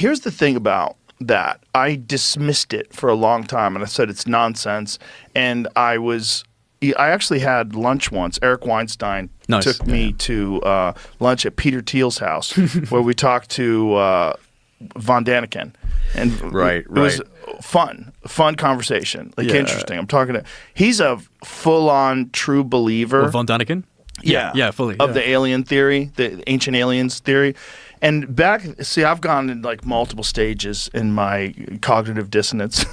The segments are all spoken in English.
here's the thing about that. I dismissed it for a long time, and I said it's nonsense. And I actually had lunch once. Eric Weinstein took me to lunch at Peter Thiel's house, where we talked to Von Daniken, and it was fun conversation, interesting. I'm talking to. He's a full-on true believer. Von Daniken. Yeah, fully. Of the alien theory, the ancient aliens theory. And I've gone in like multiple stages in my cognitive dissonance.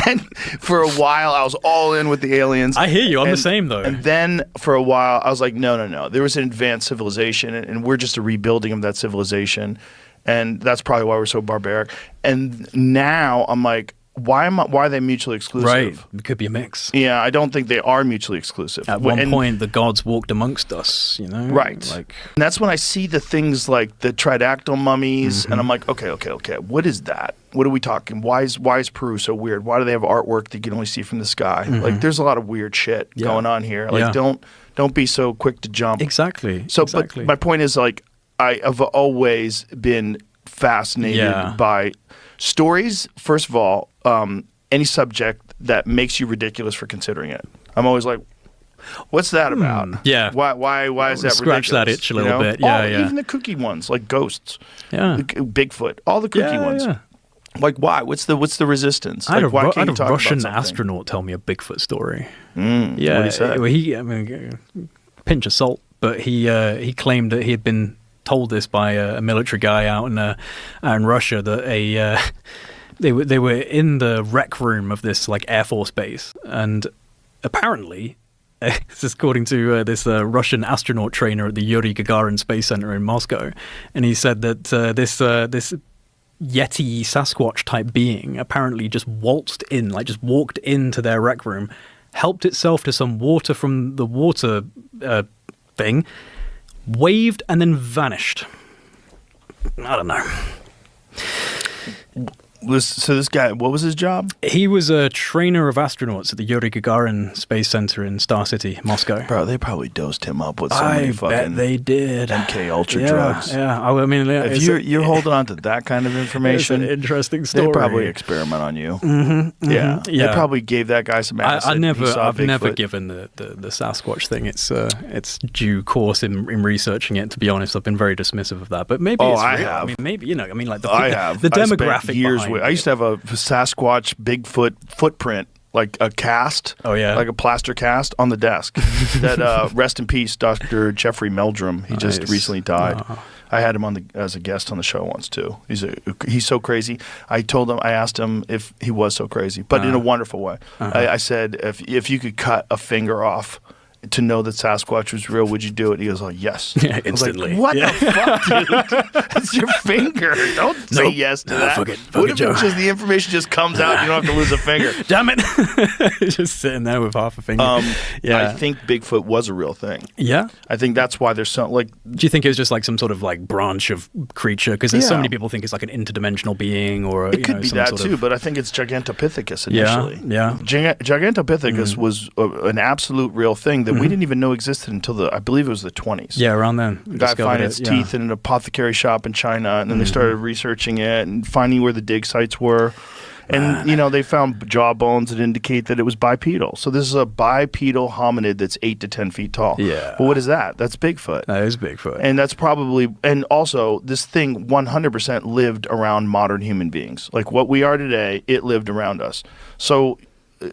And for a while, I was all in with the aliens. I hear you. I'm the same, though. And then for a while, I was like, no. There was an advanced civilization, and we're just a rebuilding of that civilization. And that's probably why we're so barbaric. And now I'm like, why are they mutually exclusive? Right. It could be a mix. Yeah, I don't think they are mutually exclusive. At one point, the gods walked amongst us, you know? Right. And that's when I see the things like the tridactyl mummies, and I'm like, okay, what is that? What are we talking? Why is Peru so weird? Why do they have artwork that you can only see from the sky? Like, there's a lot of weird shit going on here. Like, don't be so quick to jump. Exactly. But my point is, like, I have always been fascinated by stories, first of all, any subject that makes you ridiculous for considering it. I'm always like, what's that about? Yeah. Why is that Scratch ridiculous? that itch a little bit. Yeah. Even the kooky ones, like ghosts. Yeah. Bigfoot. All the kooky ones. Yeah. Like, why? What's the resistance? I had why a talk Russian about astronaut tell me a Bigfoot story. Yeah. What did he say? Well, pinch of salt, but he claimed that he had been told this by a military guy out in Russia that they were in the rec room of this like Air Force base, and apparently, this is according to this Russian astronaut trainer at the Yuri Gagarin Space Center in Moscow, and he said that this Yeti Sasquatch type being apparently just walked into their rec room, helped itself to some water from the water thing, waved, and then vanished. I don't know. So this guy, what was his job? He was a trainer of astronauts at the Yuri Gagarin Space Center in Star City, Moscow. Bro, they probably dosed him up with so many fucking... I bet they did. MK Ultra drugs. Yeah, I mean... If you're holding on to that kind of information... It's an interesting story. They probably experiment on you. Yeah. They probably gave that guy some acid. I've never given the Sasquatch thing its due course in researching it, to be honest. I've been very dismissive of that. But maybe it's real. I have. I mean, maybe, like the I demographic years behind I used to have a Sasquatch Bigfoot footprint, like a cast, like a plaster cast on the desk. That rest in peace, Dr. Jeffrey Meldrum. He just recently died. I had him as a guest on the show once too. He's so crazy. I asked him if he was so crazy, but in a wonderful way. I said, if you could cut a finger off to know that Sasquatch was real, would you do it? He was like, yes. Yeah, instantly. I was like, what the fuck, dude? It's your finger. Don't say yes to that. Fuck it, what if the information just comes out and you don't have to lose a finger? Damn it. Just sitting there with half a finger. I think Bigfoot was a real thing. Yeah? I think that's why there's so, like... Do you think it was just like some sort of like branch of creature? Because there's so many people think it's like an interdimensional being or, it could be that too, but I think it's Gigantopithecus initially. Yeah. Gigantopithecus was an absolute real thing that we didn't even know existed until I believe it was the 20s. Yeah, around then. The guy found its teeth in an apothecary shop in China, and then they started researching it and finding where the dig sites were. And, they found jaw bones that indicate that it was bipedal. So this is a bipedal hominid that's 8 to 10 feet tall. Yeah. But what is that? That's Bigfoot. That is Bigfoot. And that's probably, and also this thing 100% lived around modern human beings. Like what we are today, it lived around us. So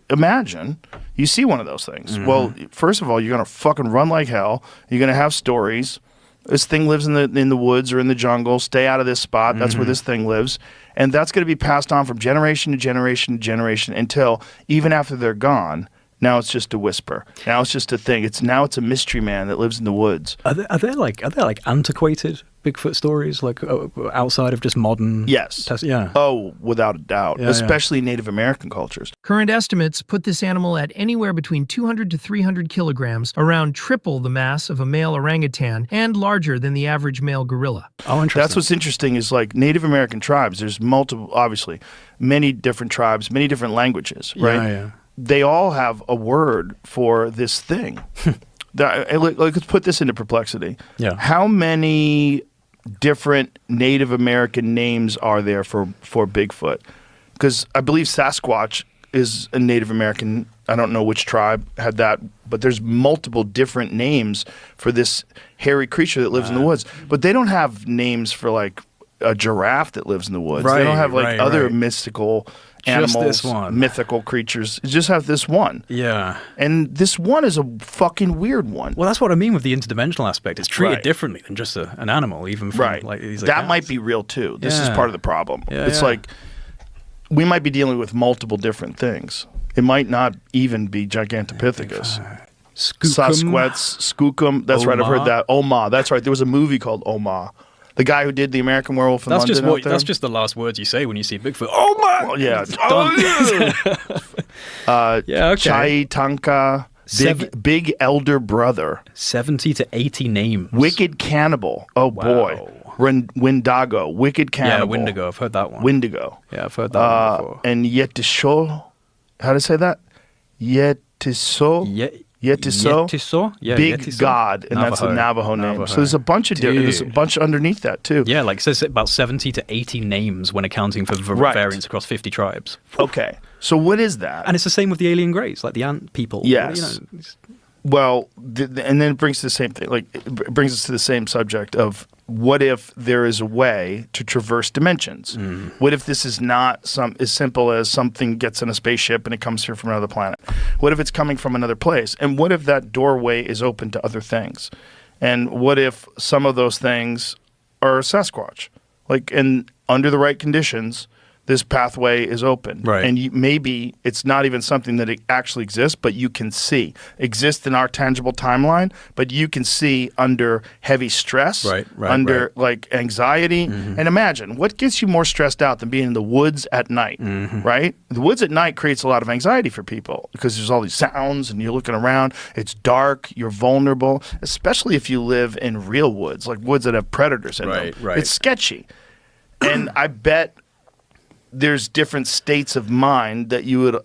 imagine you see one of those things. Well, first of all, you're going to fucking run like hell. You're going to have stories. This thing lives in the woods or in the jungle. Stay out of this spot. That's where this thing lives. And that's going to be passed on from generation to generation to generation until even after they're gone, now it's just a whisper. Now it's just a thing. It's a mystery man that lives in the woods. Are there like antiquated Bigfoot stories, like outside of just modern? Yes. Yeah. Oh, without a doubt. Especially Native American cultures. Current estimates put this animal at anywhere between 200 to 300 kilograms, around triple the mass of a male orangutan, and larger than the average male gorilla. Oh, interesting. That's what's interesting is like Native American tribes. There's obviously, many different tribes, many different languages, right? Yeah. They all have a word for this thing. Let's put this into perplexity. Yeah. How many different Native American names are there for Bigfoot? Because I believe Sasquatch is a Native American. I don't know which tribe had that, but there's multiple different names for this hairy creature that lives in the woods. But they don't have names for like a giraffe that lives in the woods. They don't have like other mystical animals, mythical creatures. You just have this one. Yeah. And this one is a fucking weird one. Well, that's what I mean with the interdimensional aspect. It's treated differently than just an animal, even from like these. That might be real too. This is part of the problem. It's like we might be dealing with multiple different things. It might not even be Gigantopithecus. Sasquatch, Skookum. That's right. I've heard that. Oma. That's right. There was a movie called Oma. The guy who did the American Werewolf in London. That's just the last words you say when you see Bigfoot. Oh my! Well, yeah. Chai Tanka, big elder brother. 70 to 80 names. Wicked cannibal. Oh boy. Wendigo. Wicked cannibal. Yeah, Wendigo. I've heard that one. Wendigo. Yeah, I've heard that one before. And Yetisho. How to say that? Yetiso. Yetiso? Yeah, big Yetiso. God, and that's a Navajo name. So there's a bunch of there's a bunch underneath that too. Yeah, like it says about 70 to 80 names when accounting for variants across 50 tribes. Okay, so what is that? And it's the same with the alien greys, like the ant people. Yes. Well, and then it brings the same thing. Like it brings us to the same subject of what if there is a way to traverse dimensions? What if this is not as simple as something gets in a spaceship and it comes here from another planet? What if it's coming from another place? And what if that doorway is open to other things? And what if some of those things are Sasquatch? Like, and under the right conditions, this pathway is open. Right. And maybe it's not even something that it actually exists, but you can see. Exists in our tangible timeline, but you can see under heavy stress, under like anxiety. And imagine, what gets you more stressed out than being in the woods at night, right? The woods at night creates a lot of anxiety for people because there's all these sounds and you're looking around. It's dark, you're vulnerable, especially if you live in real woods, like woods that have predators in them. It's sketchy. And I bet there's different states of mind that you would,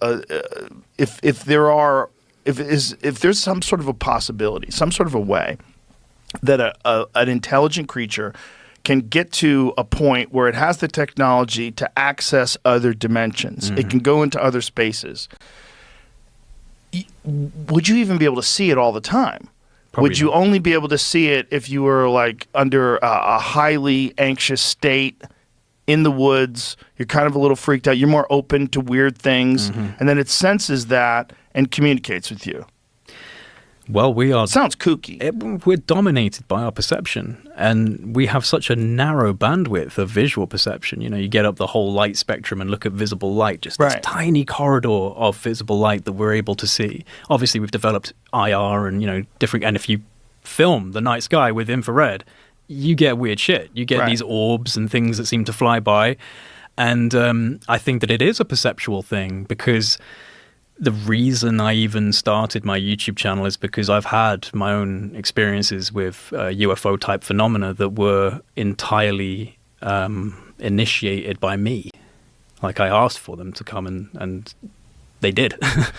if there's some sort of a possibility, some sort of a way that an intelligent creature can get to a point where it has the technology to access other dimensions. It can go into other spaces. Would you even be able to see it all the time? Probably would you not. only be able to see it if you were like under a highly anxious state? In the woods, you're kind of a little freaked out. You're more open to weird things, and then it senses that and communicates with you. Well, we are... Sounds kooky. We're dominated by our perception, and we have such a narrow bandwidth of visual perception. You know, you get up the whole light spectrum and look at visible light, just this tiny corridor of visible light that we're able to see. Obviously, we've developed IR and, different... And if you film the night sky with infrared, you get weird shit. You get these orbs and things that seem to fly by. And I think that it is a perceptual thing because the reason I even started my YouTube channel is because I've had my own experiences with UFO type phenomena that were entirely initiated by me. Like I asked for them to come and they did.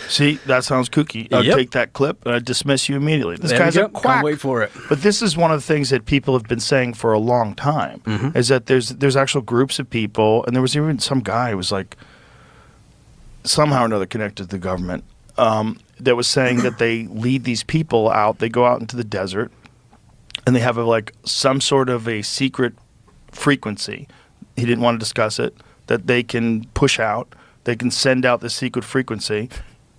See, that sounds kooky. I'd take that clip and I'd dismiss you immediately. This guy's a quack. Can't wait for it. But this is one of the things that people have been saying for a long time, is that there's actual groups of people, and there was even some guy who was like somehow or another connected to the government, that was saying that they lead these people out, they go out into the desert, and they have some sort of a secret frequency. He didn't want to discuss it, that they can push out. They can send out the secret frequency,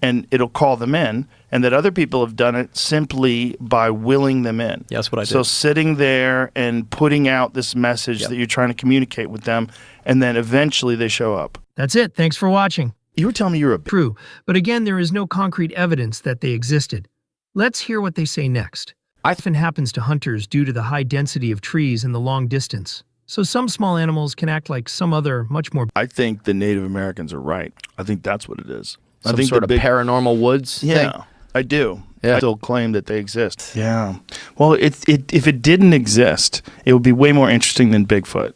and it'll call them in, and that other people have done it simply by willing them in. Yeah, that's what I did. So sitting there and putting out this message that you're trying to communicate with them, and then eventually they show up. That's it. Thanks for watching. You were telling me you're True, but again, there is no concrete evidence that they existed. Let's hear what they say next. Often happens to hunters due to the high density of trees and the long distance. So some small animals can act like some other, much more... I think the Native Americans are right. I think that's what it is. I think sort of paranormal woods thing? I do. Yeah. I still claim that they exist. Yeah. Well, if it didn't exist, it would be way more interesting than Bigfoot.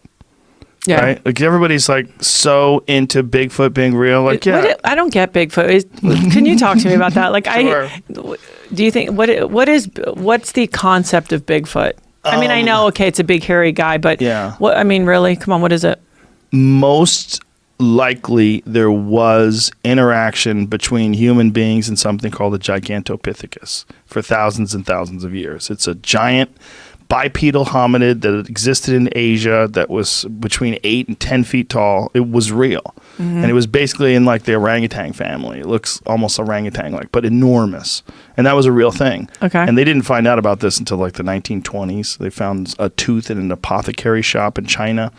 Yeah. Right? Like everybody's so into Bigfoot being real. Like, I don't get Bigfoot. Can you talk to me about that? Like, Sure. do you think what's the concept of Bigfoot? I mean, I know, okay, it's a big hairy guy, but Yeah. what? I mean, really? Come on, what is it? Most likely there was interaction between human beings and something called a Gigantopithecus for thousands and thousands of years. It's a giant bipedal hominid that existed in Asia that was between 8 and 10 feet tall. It was real. And it was basically in like the orangutan family. It looks almost orangutan-like, but enormous. And that was a real thing. Okay. And they didn't find out about this until like the 1920s. They found a tooth in an apothecary shop in China.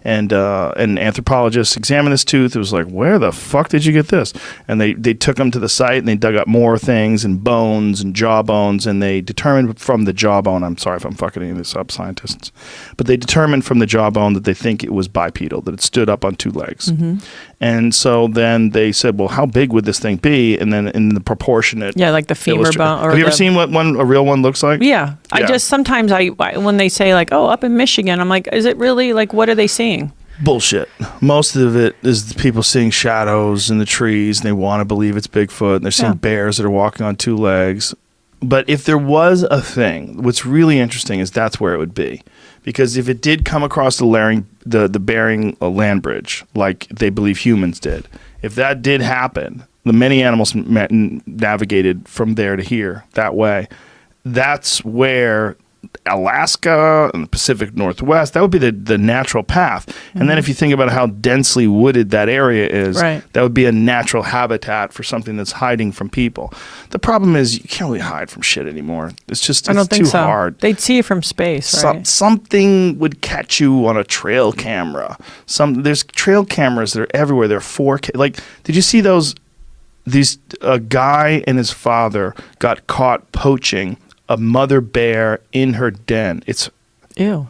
And an anthropologist examined this tooth. It was like, where the fuck did you get this? And they took him to the site and they dug up more things and bones and jaw bones. And they determined from the jawbone, I'm sorry if I'm fucking any of this up, scientists, but they determined from the jawbone that they think it was bipedal, that it stood up on 2 legs. And so then they said, well, how big would this thing be? And then in the proportionate. Yeah, like the femur bone. Or have you ever seen what a real one looks like? Yeah. I just sometimes when they say like, oh, up in Michigan, I'm like, is it really like, what are they seeing? Bullshit. Most of it is people seeing shadows in the trees and they want to believe it's Bigfoot. And they're seeing bears that are walking on 2 legs. But if there was a thing, what's really interesting is that's where it would be. Because if it did come across the Bering land bridge, like they believe humans did, if that did happen, the many animals navigated from there to here that way. That's where Alaska and the Pacific Northwest, that would be the natural path. And then if you think about how densely wooded that area is, that would be a natural habitat for something that's hiding from people. The problem is you can't really hide from shit anymore. It's just I don't think too so. hard. They'd see it from space, right? Something would catch you on a trail camera. There's trail cameras that are everywhere. They're 4K. Like, did you see those? A guy and his father got caught poaching a mother bear in her den. Ew.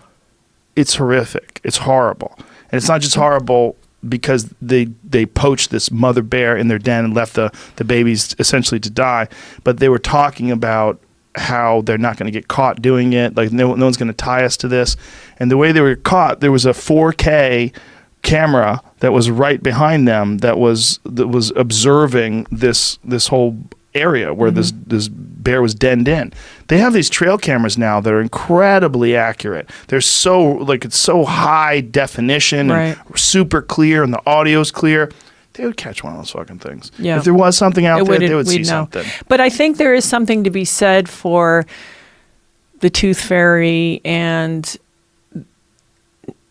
It's horrific. It's horrible. And it's not just horrible because they poached this mother bear in their den and left the babies essentially to die, but they were talking about how they're not going to get caught doing it. Like no one's going to tie us to this. And the way they were caught, there was a 4K camera that was right behind them that was observing this whole area where this bear was denned in. They have these trail cameras now that are incredibly accurate. They're it's so high definition and super clear, and the audio's clear. They would catch one of those fucking things. Yeah. If there was something out there, they would see something. But I think there is something to be said for the tooth fairy and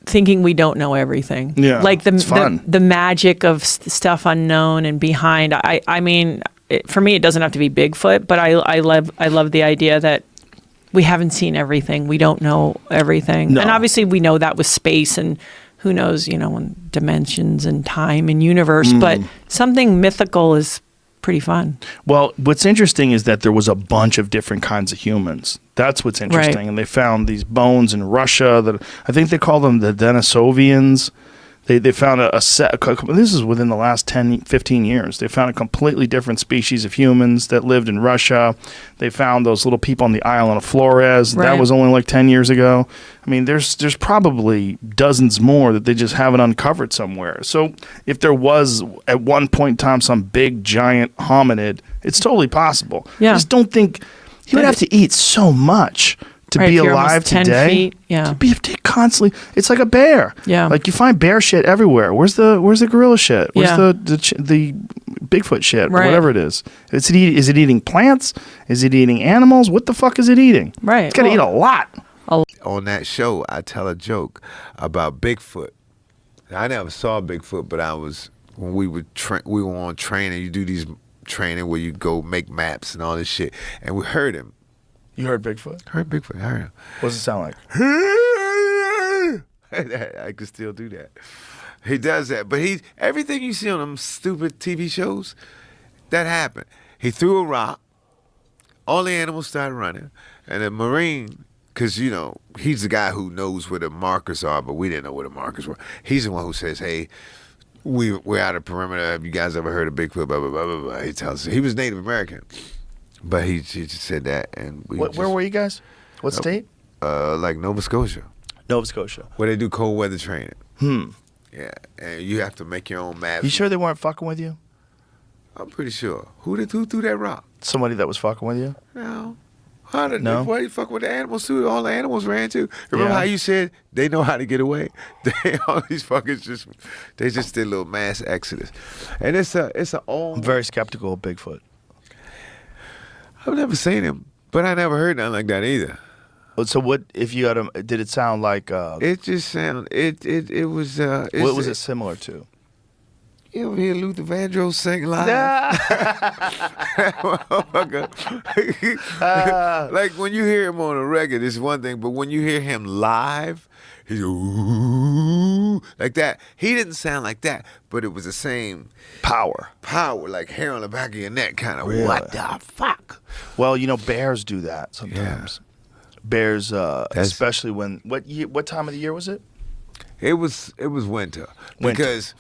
thinking we don't know everything. Yeah, like it's fun. the magic of stuff unknown and behind. I mean, for me, it doesn't have to be Bigfoot, but I love the idea that we haven't seen everything. We don't know everything. No. And obviously we know that with space and who knows, when dimensions and time and universe, but something mythical is pretty fun. Well, what's interesting is that there was a bunch of different kinds of humans. That's what's interesting. Right. And they found these bones in Russia that I think they call them the Denisovians. They found a set, this is within the last 10, 15 years. They found a completely different species of humans that lived in Russia. They found those little people on the island of Flores. Right. That was only like 10 years ago. I mean, there's probably dozens more that they just haven't uncovered somewhere. So if there was at one point in time some big giant hominid, it's totally possible. Yeah. I just don't think he would have to eat so much to be alive today. 10 feet, yeah. To be constantly, it's like a bear. Yeah. Like you find bear shit everywhere. Where's the gorilla shit? Where's the Bigfoot shit? Right. Or whatever it is. Is it eating plants? Is it eating animals? What the fuck is it eating? Right. It's got to eat a lot. On that show, I tell a joke about Bigfoot. I never saw Bigfoot, but when we were on training. You do these training where you go make maps and all this shit, and we heard him. You heard Bigfoot? Heard Bigfoot. I heard him. What does it sound like? I could still do that. He does that. But everything you see on them stupid TV shows, that happened. He threw a rock. All the animals started running. And the Marine, because, he's the guy who knows where the markers are, but we didn't know where the markers were. He's the one who says, hey, we're out of perimeter. Have you guys ever heard of Bigfoot? Blah, blah, blah, blah, blah. He tells us. He was Native American. But he just said that, and where were you guys? What state? Like Nova Scotia. Nova Scotia. Where they do cold weather training. Yeah, and you have to make your own maps. You sure they weren't fucking with you? I'm pretty sure. Who threw that rock? Somebody that was fucking with you? No. No? Why you fuck with the animals too? All the animals ran too. Remember Yeah. how you said they know how to get away? All these fuckers just did a little mass exodus, and it's a old. I'm very skeptical of Bigfoot. I've never seen him, but I never heard nothing like that either. So what if you had him? Did it sound like? It just sounded. It was. What was it similar to? You ever hear Luther Vandross sing live? Like when you hear him on a record, it's one thing, but when you hear him live, he's ooh, like that. He didn't sound like that, but it was the same Power, like hair on the back of your neck, kind of. Really? What the fuck? Well, bears do that sometimes. Bears, especially when what time of the year was it? It was winter. Because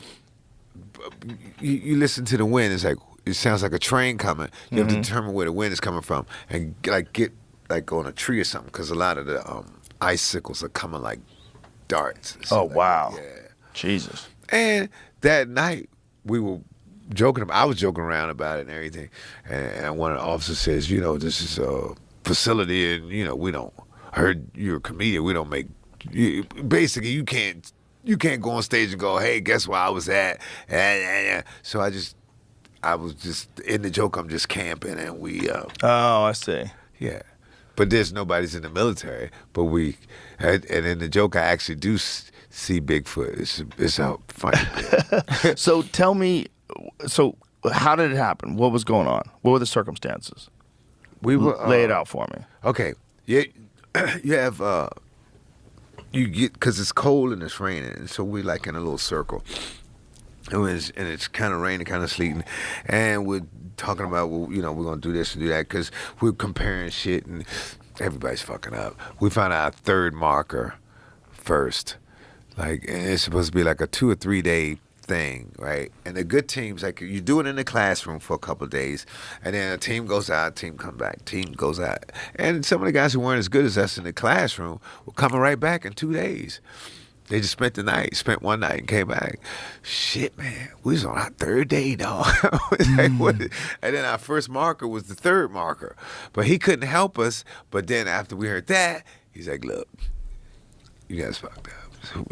you listen to the wind. It's like it sounds like a train coming. You have to determine where the wind is coming from and get on a tree or something because a lot of the icicles are coming like darts. Oh wow! Yeah, Jesus. And that night we were joking. I was joking around about it and everything. And one of the officers says, this is a facility, and we don't. I heard you're a comedian. We don't make. Basically, you can't go on stage and go, hey, guess where I was at? So I was just in the joke. I'm just camping, and we. Oh, I see. Yeah, but there's nobody's in the military. But and in the joke, I actually do see Bigfoot. It's a funny bit. So tell me, how did it happen? What was going on? What were the circumstances? We were lay it out for me. Okay, yeah, you have. You get because it's cold and it's raining, and so we're like in a little circle. And it's kind of raining, kind of sleeting, and we're talking about we're gonna do this and do that because we're comparing shit, and everybody's fucking up. We found our third marker first, and it's supposed to be like a 2 or 3 day thing, right? And the good teams, like you do it in the classroom for a couple of days, and then a team goes out, team come back, team goes out. And some of the guys who weren't as good as us in the classroom were coming right back in 2 days. They just spent one night and came back. Shit, man, we was on our third day, dog. And then our first marker was the third marker. But he couldn't help us. But then after we heard that, he's like, look, you guys fucked up. So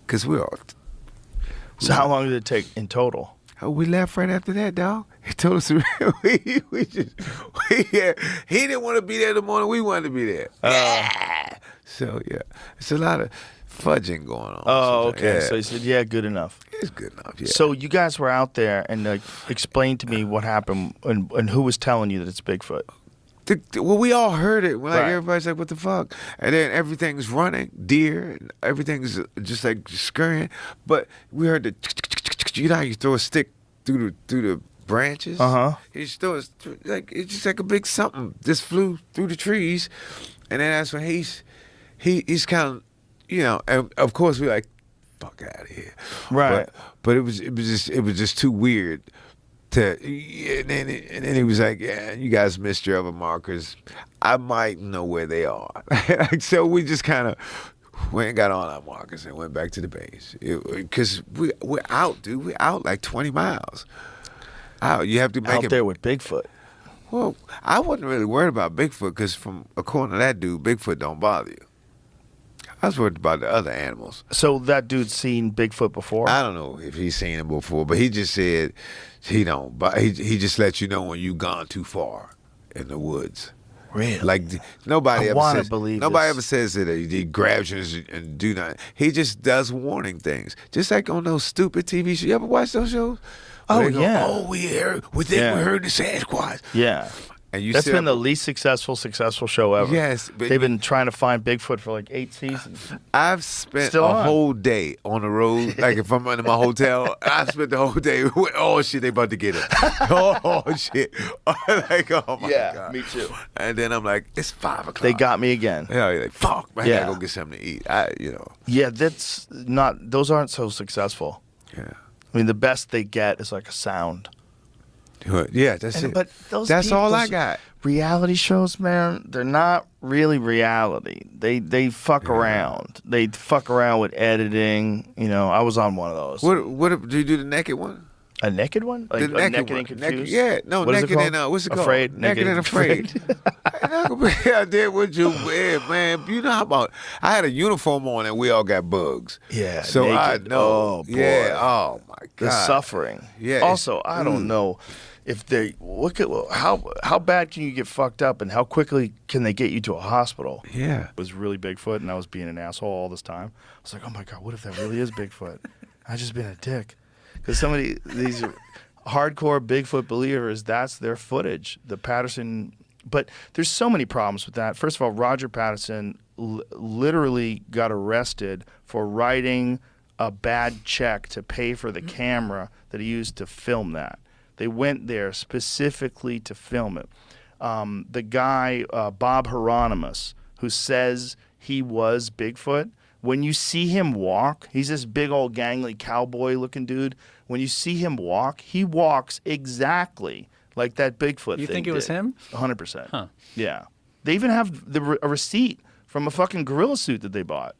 because we all... So how long did it take in total? Oh, we left right after that, dog. He told us he didn't want to be there in the morning. We wanted to be there. So yeah, it's a lot of fudging going on. Oh, okay. Yeah. So he said, "Yeah, good enough." It's good enough. Yeah. So you guys were out there and explained to me what happened and who was telling you that it's Bigfoot. Well, we all heard it. Like Right. everybody's like, "What the fuck?" And then everything's running, deer, and everything's just like scurrying. But we heard the, how you throw a stick through the branches. You just throw it's just like a big something just flew through the trees, and then that's when he's kind of, and of course we're like, "Fuck out of here," Right. But it was just too weird. And then he was like, yeah, you guys missed your other markers. I might know where they are. So we just kind of went and got on our markers and went back to the base. Because we're out, dude. We're out like 20 miles. Out. You have to make Out there with Bigfoot. Well, I wasn't really worried about Bigfoot because according to that dude, Bigfoot don't bother you. I was worried about the other animals. So that dude's seen Bigfoot before? I don't know if he's seen him before, but he just said he don't. But he just lets you know when you've gone too far in the woods. Really? Like nobody I ever wanna says. believe Nobody this. ever says that he grabs you and do nothing. He just does warning things, just like on those stupid TV shows. You ever watch those shows? Oh, Where they go, yeah. Oh, we heard. We think we heard the Sasquatch. Yeah. And you That's sit been up- the least successful show ever. Yes, but They've been trying to find Bigfoot for like 8 seasons. I've spent Still a on. whole day on the road. Like if I'm in my hotel, I spent the whole day with, oh shit, they about to get it. Oh shit. Like, oh my God. me too. And then I'm like, it's 5 o'clock. They got me again. Yeah, you're like, fuck, man, I Yeah. gotta go get something to eat. Yeah, those aren't so successful. Yeah. I mean, the best they get is like a sound. Yeah, that's it. But That's all I those got. Reality shows, man, they're not really reality. They fuck around. They fuck around with editing. I was on one of those. What do you do the naked one? A naked one? Like The naked naked one. and confused? Yeah, no, What is it naked called? and what's it called? Afraid? Naked and afraid. I did what you wear, man. You know how about? I had a uniform on and we all got bugs. Yeah, so naked. I know. Oh, boy. Yeah. Oh my god. The suffering. Yeah. Also, I don't know if they how bad can you get fucked up and how quickly can they get you to a hospital? Yeah. It was really Bigfoot and I was being an asshole all this time. I was like, oh my god, what if that really is Bigfoot? I just been a dick. Because these hardcore Bigfoot believers, that's their footage. The Patterson, but there's so many problems with that. First of all, Roger Patterson literally got arrested for writing a bad check to pay for the camera that he used to film that. They went there specifically to film it. The guy, Bob Hieronymus, who says he was Bigfoot, when you see him walk, he's this big old gangly cowboy looking dude. When you see him walk, he walks exactly like that Bigfoot thing. You think it was him? 100%. Huh. Yeah. They even have a receipt from a fucking gorilla suit that they bought.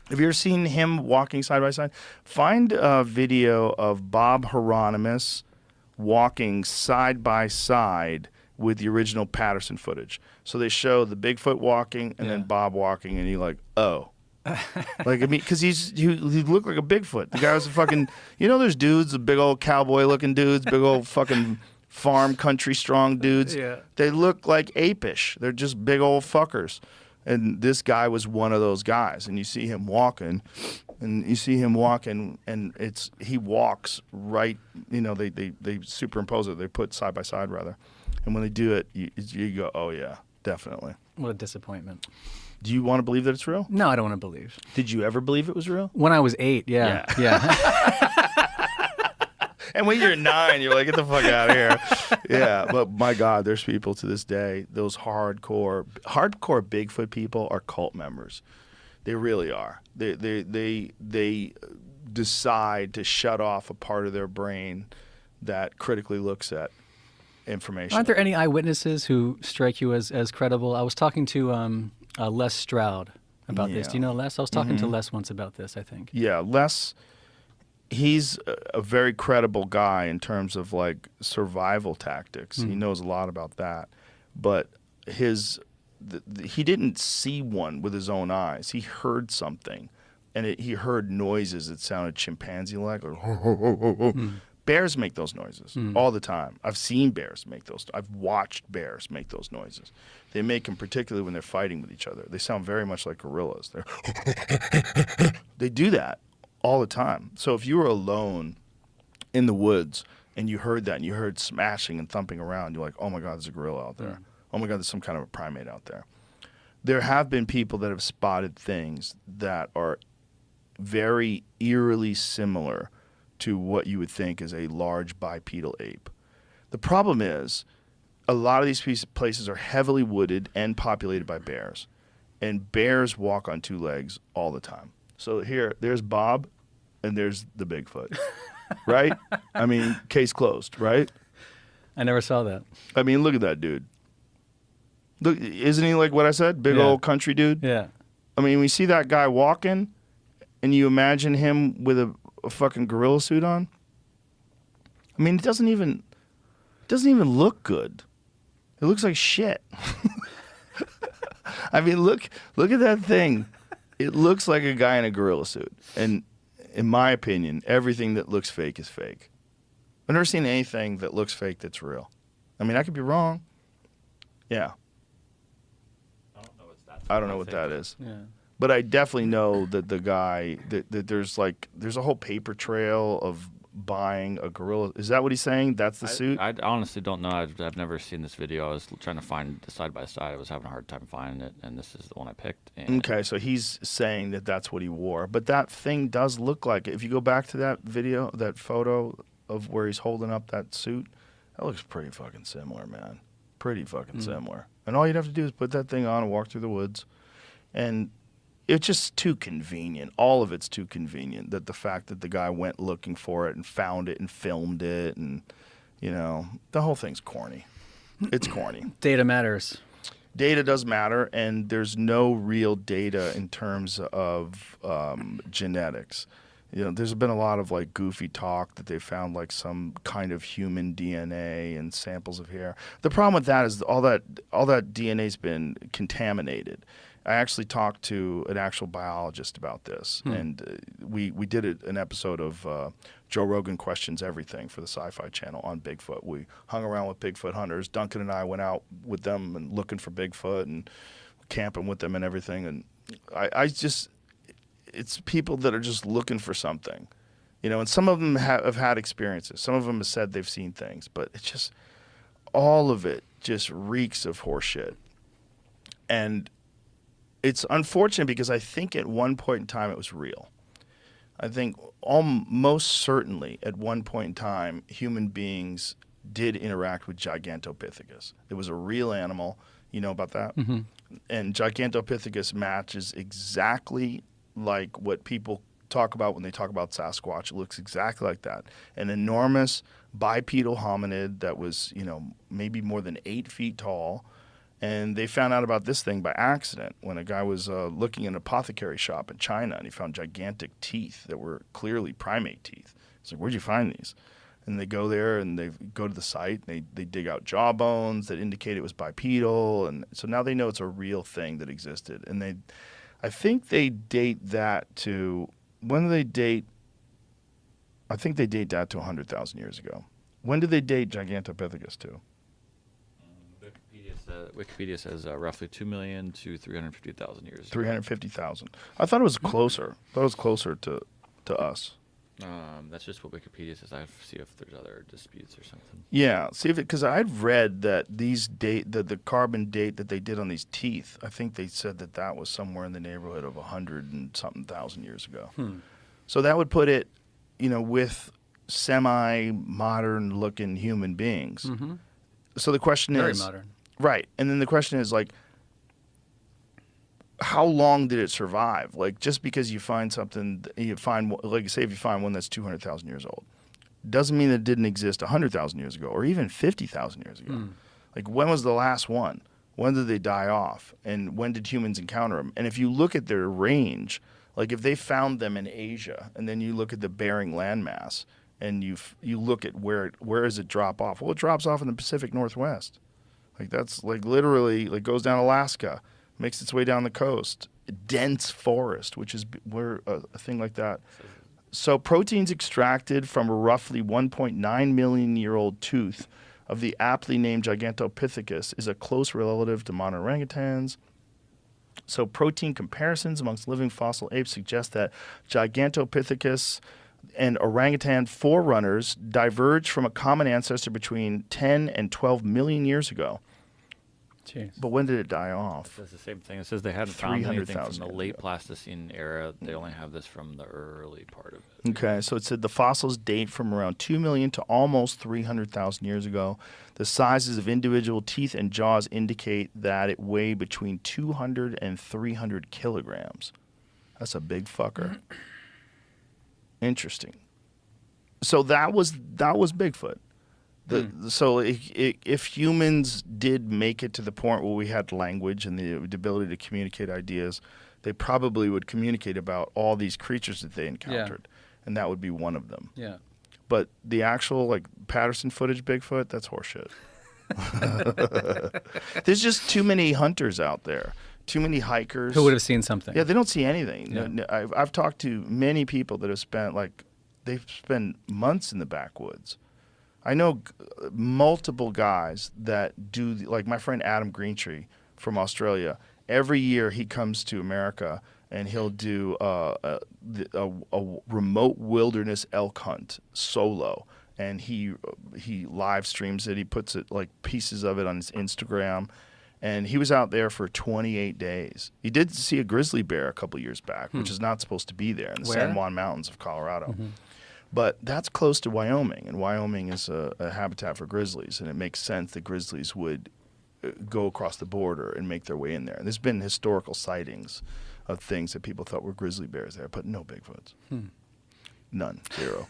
Have you ever seen him walking side by side? Find a video of Bob Hieronymus walking side by side with the original Patterson footage. So they show the Bigfoot walking and then Bob walking, and you're like, oh. Like, I mean, because he looked like a Bigfoot. The guy was a fucking, there's dudes, the big old cowboy looking dudes, big old fucking farm country strong dudes. Yeah. They look like apish. They're just big old fuckers. And this guy was one of those guys. And you see him walking, and he walks right, they superimpose it. They put side by side rather. And when they do it, you go, oh yeah, definitely. What a disappointment. Do you want to believe that it's real? No, I don't want to believe. Did you ever believe it was real? When I was 8, yeah. And when you're 9, you're like, get the fuck out of here. Yeah, but my God, there's people to this day, those hardcore Bigfoot people are cult members. They really are. They decide to shut off a part of their brain that critically looks at information. Aren't there any eyewitnesses who strike you as credible? I was talking to Les Stroud about this. Do you know Les? I was talking to Les once about this, I think. Yeah, Les, he's a very credible guy in terms of like survival tactics. He knows a lot about that. But he didn't see one with his own eyes. He heard something, and he heard noises that sounded chimpanzee-like. Bears make those noises all the time. I've seen bears make those. I've watched bears make those noises. They make them particularly when they're fighting with each other. They sound very much like gorillas. They do that all the time. So if you were alone in the woods and you heard that and you heard smashing and thumping around, you're like, oh my God, there's a gorilla out there. Oh my God, there's some kind of a primate out there. There have been people that have spotted things that are very eerily similar to what you would think is a large bipedal ape. The problem is a lot of these places are heavily wooded and populated by bears, and bears walk on 2 legs all the time. So there's Bob, and there's the Bigfoot, right? I mean, case closed, right? I never saw that. I mean, look at that dude. Look, isn't he like what I said? Big old country dude? Yeah. I mean, we see that guy walking, and you imagine him with a fucking gorilla suit on. I mean, it doesn't even look good. It looks like shit. I mean, look at that thing. It looks like a guy in a gorilla suit. And in my opinion, everything that looks fake is fake. I've never seen anything that looks fake that's real. I mean, I could be wrong. Yeah. I don't know what that is. Yeah. But I definitely know that the guy that there's a whole paper trail of buying a gorilla. Is that what he's saying? That's the suit? I honestly don't know. I've never seen this video. I was trying to find the side by side. I was having a hard time finding it, and this is the one I picked. Okay, so he's saying that that's what he wore. But that thing does look like it. If you go back to that video, that photo of where he's holding up that suit, that looks pretty fucking similar, man. Pretty fucking similar. And all you'd have to do is put that thing on and walk through the woods. And it's just too convenient. All of it's too convenient. That the fact that the guy went looking for it and found it and filmed it, and the whole thing's corny. It's corny. Data matters. Data does matter, and there's no real data in terms of genetics. there's been a lot of like goofy talk that they found like some kind of human DNA in samples of hair. The problem with that is all that DNA's been contaminated. I actually talked to an actual biologist about this, and we did an episode of Joe Rogan Questions Everything for the Sci-Fi Channel on Bigfoot. We hung around with Bigfoot hunters. Duncan and I went out with them and looking for Bigfoot and camping with them and everything. And it's people that are just looking for something, and some of them have had experiences. Some of them have said they've seen things, but it's just, all of it just reeks of horseshit. And it's unfortunate because I think at one point in time it was real. I think almost certainly at one point in time human beings did interact with Gigantopithecus. It was a real animal. You know about that? Mm-hmm. And Gigantopithecus matches exactly like what people talk about when they talk about Sasquatch. It looks exactly like that. An enormous bipedal hominid that was, maybe more than 8 feet tall. And they found out about this thing by accident when a guy was looking in an apothecary shop in China, and he found gigantic teeth that were clearly primate teeth. He's like, where'd you find these? And they go there and they go to the site and they dig out jaw bones that indicate it was bipedal. And so now they know it's a real thing that existed. And I think they date that to, when do they date? I think they date that to 100,000 years ago. When did they date Gigantopithecus to? Wikipedia says roughly 2 million to 350,000 years. 350,000. I thought it was closer. I thought it was closer to us. That's just what Wikipedia says. I have to see if there's other disputes or something. Yeah, see if because I'd read that the carbon date that they did on these teeth. I think they said that was somewhere in the neighborhood of 100 and something thousand years ago. So that would put it, with semi-modern looking human beings. Mm-hmm. So the question is very modern, right? And then the question is like, how long did it survive? Like, just because you find something, like, say if you find one that's 200,000 years old, doesn't mean that it didn't exist 100,000 years ago or even 50,000 years ago. Like, when was the last one? When did they die off? And when did humans encounter them? And if you look at their range, like if they found them in Asia, and then you look at the Bering landmass, and you look at where does it drop off? Well, it drops off in the Pacific Northwest. Like, that's like literally like goes down Alaska, makes its way down the coast, dense forest, which is where a thing like that. So proteins extracted from a roughly 1.9 million year old tooth of the aptly named Gigantopithecus is a close relative to modern orangutans. So protein comparisons amongst living fossil apes suggest that Gigantopithecus and orangutan forerunners diverged from a common ancestor between 10 and 12 million years ago. Jeez. But when did it die off? It says the same thing. It says they hadn't found anything from 300,000 the years late ago. Pleistocene era. They only have this from the early part of it. Okay, so it said the fossils date from around 2 million to almost 300,000 years ago. The sizes of individual teeth and jaws indicate that it weighed between 200 and 300 kilograms. That's a big fucker. Interesting. So that was Bigfoot. So if humans did make it to the point where we had language and the ability to communicate ideas, they probably would communicate about all these creatures that they encountered, and that would be one of them. Yeah. But the actual like Patterson footage Bigfoot, that's horseshit. There's just too many hunters out there, too many hikers Who would have seen something? Yeah, they don't see anything. Yeah. I've talked to many people that have spent they've spent months in the backwoods. I know multiple guys that do, like my friend Adam Greentree from Australia. Every year he comes to America and he'll do a remote wilderness elk hunt solo. And he live streams it. He puts it like pieces of it on his Instagram. And he was out there for 28 days. He did see a grizzly bear a couple years back, which is not supposed to be there in the San Juan Mountains of Colorado. Mm-hmm. But that's close to Wyoming, and Wyoming is a habitat for grizzlies, and it makes sense that grizzlies would go across the border and make their way in there. And there's been historical sightings of things that people thought were grizzly bears there, but no Bigfoots. None. Zero.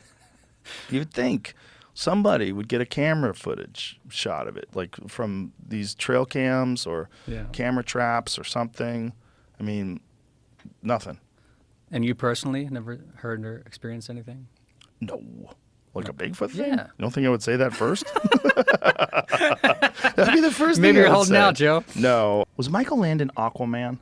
You'd think somebody would get a camera footage shot of it, like from these trail cams or camera traps or something. I mean, nothing. And you personally never heard or experienced anything? No. Like a Bigfoot thing? Yeah. You don't think I would say that first? That'd be the first thing Maybe I you're would holding say. out, Joe. No. Was Michael Landon Aquaman?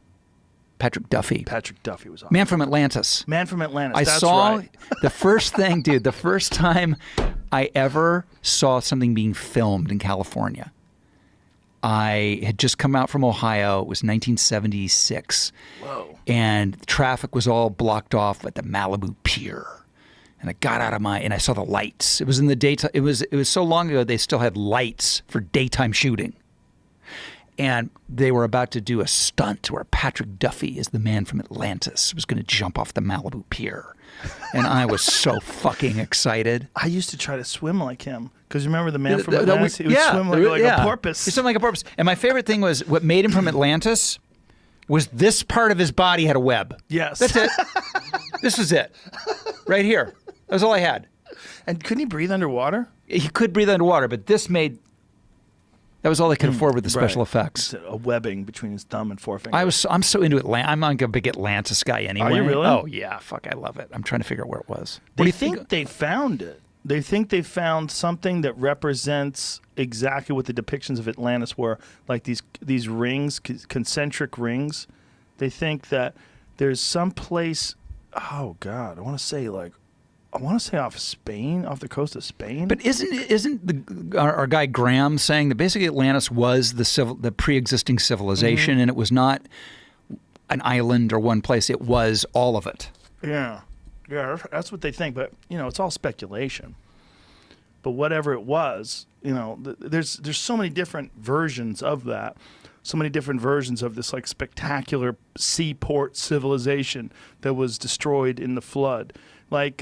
Patrick Duffy. Patrick Duffy was Aquaman. Man from Atlantis. Man from Atlantis. I That's saw right. the first thing, dude, the first time I ever saw something being filmed in California. I had just come out from Ohio. It was 1976. Whoa. And the traffic was all blocked off at the Malibu Pier. And I got out of and I saw the lights. It was in the daytime. It was so long ago they still had lights for daytime shooting. And they were about to do a stunt where Patrick Duffy, as the man from Atlantis, was going to jump off the Malibu Pier. And I was so fucking excited. I used to try to swim like him. Because remember the man from Atlantis? He would swim like a porpoise. He swam like a porpoise. And my favorite thing was what made him from Atlantis was this part of his body had a web. Yes. That's it. This was it. Right here. That was all I had. And couldn't he breathe underwater? He could breathe underwater, but this made... That was all they could afford with the special effects. A webbing between his thumb and forefinger. I'm so into Atlantis. I'm like a big Atlantis guy anyway. Are you really? Oh, yeah. Fuck, I love it. I'm trying to figure out where it was. They think they found it. They think they found something that represents exactly what the depictions of Atlantis were, like these rings, concentric rings. They think that there's some place. Oh God, I want to say off Spain, off the coast of Spain. But isn't our guy Graham saying that basically Atlantis was the pre-existing civilization, and it was not an island or one place; it was all of it. Yeah, that's what they think. But it's all speculation. But whatever it was, there's so many different versions of that. So many different versions of this like spectacular seaport civilization that was destroyed in the flood. Like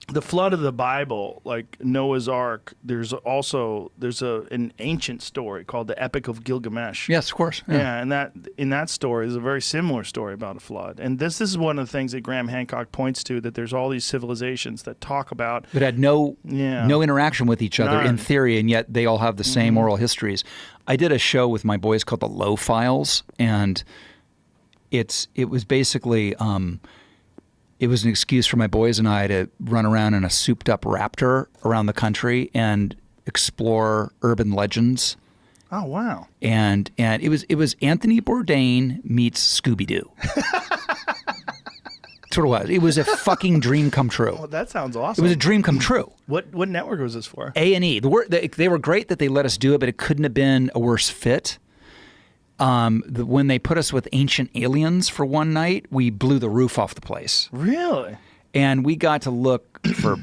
the flood of the Bible, like Noah's Ark, there's an ancient story called the Epic of Gilgamesh. Yes, of course. Yeah, and in that story is a very similar story about a flood. And this is one of the things that Graham Hancock points to, that there's all these civilizations that talk about that had no interaction with each other in theory, and yet they all have the same oral histories. I did a show with my boys called The Low Files, and it was basically it was an excuse for my boys and I to run around in a souped-up Raptor around the country and explore urban legends. Oh wow! And it was Anthony Bourdain meets Scooby-Doo. That's what it was. It was a fucking dream come true. Well, that sounds awesome. It was a dream come true. What network was this for? A&E. They were great that they let us do it, but it couldn't have been a worse fit. When they put us with Ancient Aliens for one night, we blew the roof off the place. Really? And we got to look for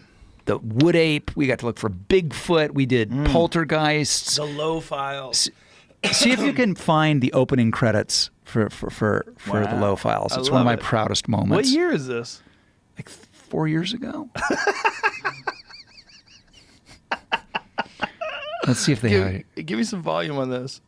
the wood ape. We got to look for Bigfoot. We did poltergeists. The Low Files. See if you can find the opening credits for the Low Files. It's one of my proudest moments. What year is this? Like 4 years ago. Let's see if they have it. Give me some volume on this.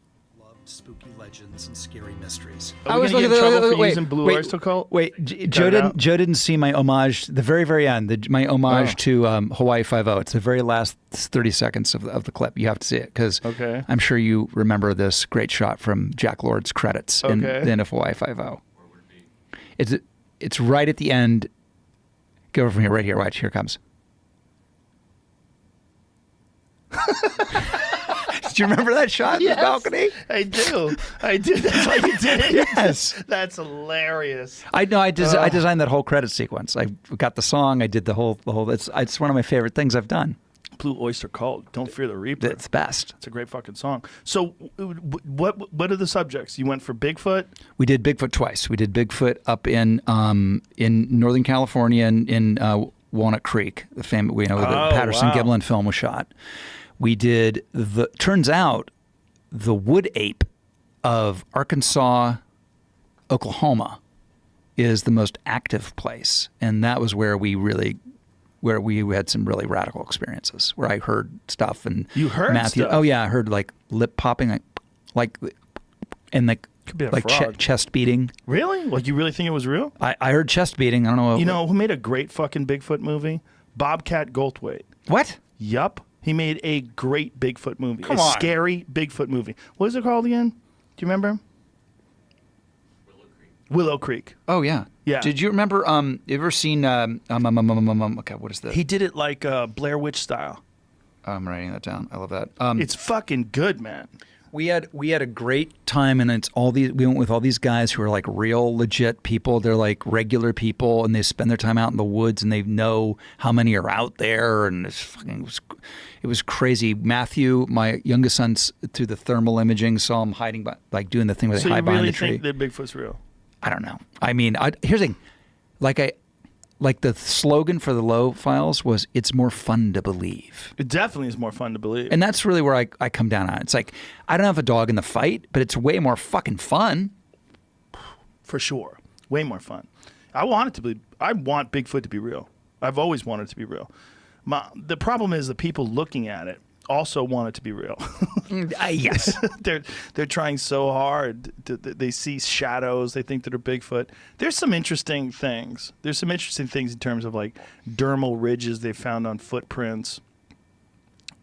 Spooky legends and scary mysteries. Are we going to get in trouble for using Blue Oyster Cult? Wait, Joe didn't see my homage, the very, very end, my homage to Hawaii Five-0. It's the very last 30 seconds of the clip. You have to see it because I'm sure you remember this great shot from Jack Lord's credits in the end of Hawaii Five-0. It's right at the end. Go from here, right here. Watch, here it comes. Do you remember that shot in the balcony? I do. That's why you did it. Yes. That's hilarious. I know. I designed that whole credit sequence. I got the song. I did the whole. It's one of my favorite things I've done. Blue Oyster Cult. Don't Fear the Reaper. It's best. It's a great fucking song. So, what are the subjects? You went for Bigfoot? We did Bigfoot twice. We did Bigfoot up in Northern California in Walnut Creek, the famous the Patterson-Gimlin film was shot. We did turns out the wood ape of Arkansas, Oklahoma is the most active place. And that was where we had some really radical experiences where I heard stuff and you heard Matthew. Stuff? Oh yeah, I heard like lip popping and could be a chest beating. Really? Like you really think it was real? I heard chest beating. I don't know. You know who made a great fucking Bigfoot movie? Bobcat Goldthwait. What? Yup. He made a great Bigfoot movie. Come on. Scary Bigfoot movie. What is it called again? Do you remember? Willow Creek. Oh, yeah. Yeah. Did you remember? You ever seen? Okay, what is that? He did it like Blair Witch style. I'm writing that down. I love that. It's fucking good, man. We had a great time, and it's all these. We went with all these guys who are like real legit people. They're like regular people, and they spend their time out in the woods, and they know how many are out there, and it was crazy. Matthew, my youngest son, through the thermal imaging, saw him hiding, like doing the thing where they hide behind the tree. So you really think that Bigfoot's real? I don't know. I mean, here's the thing. Like the slogan for the Low Files was, "It's more fun to believe." It definitely is more fun to believe. And that's really where I come down on. It's like, I don't have a dog in the fight, but it's way more fucking fun. For sure. Way more fun. I want Bigfoot to be real. I've always wanted it to be real. The problem is the people looking at it also want it to be real. Yes. They're trying so hard. They see shadows. They think that are Bigfoot. There's some interesting things. There's some interesting things in terms of like dermal ridges they found on footprints.